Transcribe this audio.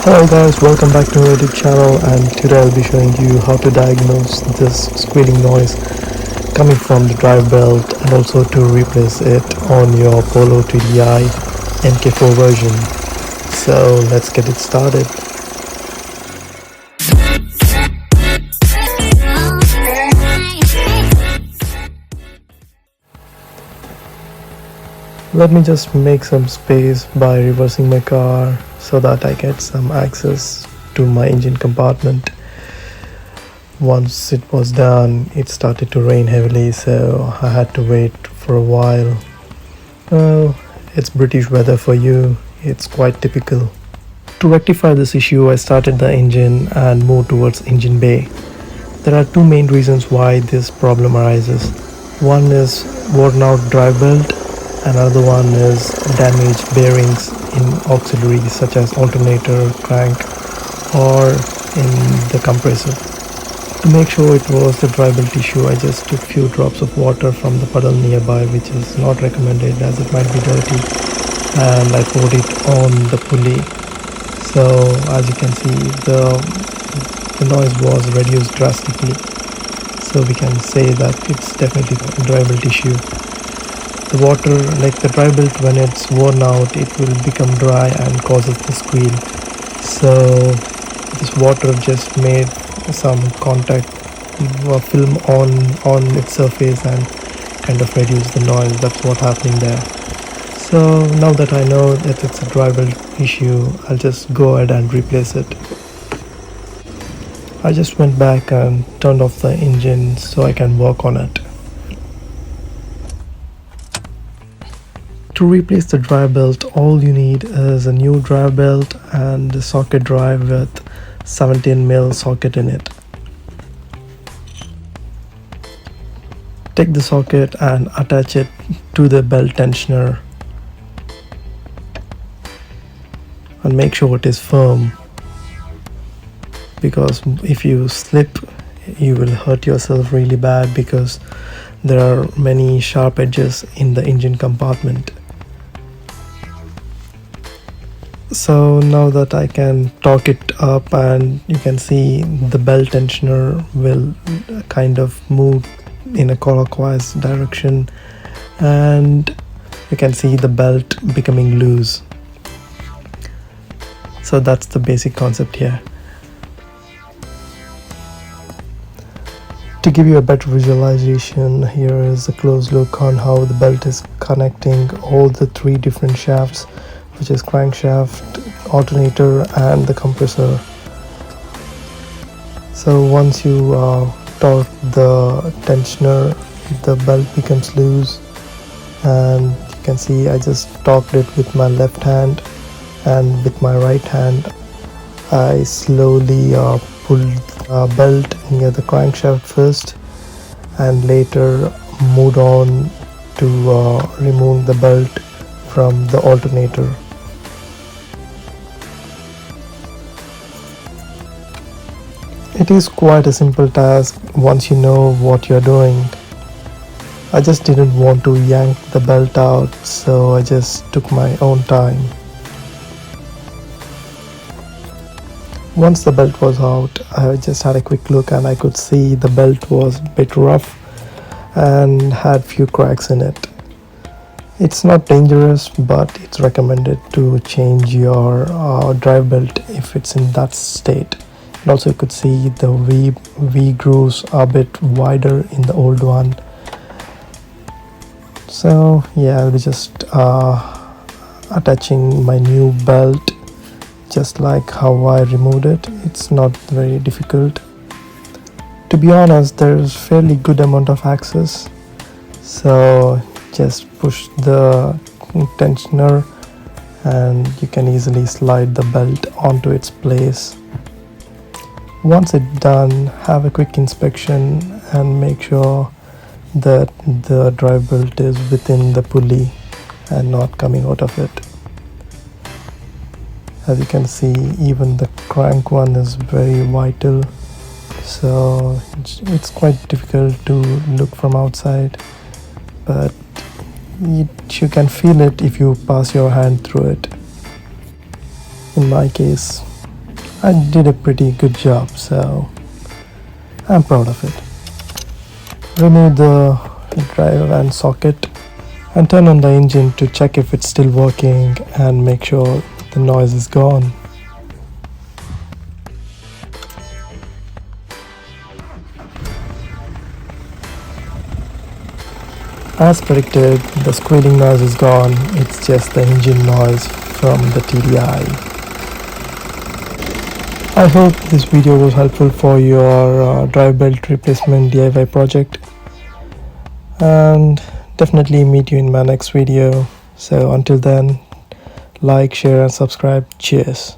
Hello guys, welcome back to my YouTube channel, and today I'll be showing you how to diagnose this squealing noise coming from the drive belt and also to replace it on your Polo TDI MK4 version. So let's get it started. Let me just make some space by reversing my car so that I get some access to my engine compartment. Once it was done, it started to rain heavily, so I had to wait for a while. Well, it's British weather for you, it's quite typical. To rectify this issue, I started the engine and moved towards engine bay. There are two main reasons why this problem arises. One is worn out drive belt, another one is damaged bearings in auxiliaries such as alternator, crank, or in the compressor. To make sure it was the drive belt issue, I just took few drops of water from the puddle nearby, which is not recommended as it might be dirty, and I poured it on the pulley. So as you can see, the noise was reduced drastically. So we can say that it's definitely a drive belt issue. The water, like the drive belt, when it's worn out, it will become dry and causes the squeal. So this water just made some contact film on its surface and kind of reduce the noise. That's what happening there. So now that I know that it's a drive belt issue, I'll just go ahead and replace it. I just went back and turned off the engine so I can work on it. To replace the drive belt, all you need is a new drive belt and a socket drive with 17mm socket in it. Take the socket and attach it to the belt tensioner and make sure it is firm, because if you slip you will hurt yourself really bad, because there are many sharp edges in the engine compartment. So now that I can torque it up, and you can see the belt tensioner will kind of move in a clockwise direction, and you can see the belt becoming loose. So that's the basic concept here. To give you a better visualization, here is a close look on how the belt is connecting all the three different shafts, which is crankshaft, alternator, and the compressor. So once you torque the tensioner, the belt becomes loose, and you can see I just torqued it with my left hand, and with my right hand I slowly pulled the belt near the crankshaft first, and later moved on to remove the belt from the alternator. It is quite a simple task once you know what you're doing. I just didn't want to yank the belt out, so I just took my own time. Once the belt was out, I just had a quick look and I could see the belt was a bit rough and had few cracks in it. It's not dangerous, but it's recommended to change your drive belt if it's in that state. And also you could see the V grooves are a bit wider in the old one. So yeah, I'll be just attaching my new belt just like how I removed it. It's not very difficult. To be honest, there's fairly good amount of access, so just push the tensioner and you can easily slide the belt onto its place. Once it's done, have a quick inspection and make sure that the drive belt is within the pulley and not coming out of it. As you can see, even the crank one is very vital, so it's quite difficult to look from outside, but you can feel it if you pass your hand through it. In my case, I did a pretty good job, so I'm proud of it. Remove the driver and socket and turn on the engine to check if it's still working and make sure the noise is gone. As predicted, the squealing noise is gone. It's just the engine noise from the TDI. I hope this video was helpful for your drive belt replacement DIY project, and definitely meet you in my next video. So until then, like, share and subscribe. Cheers.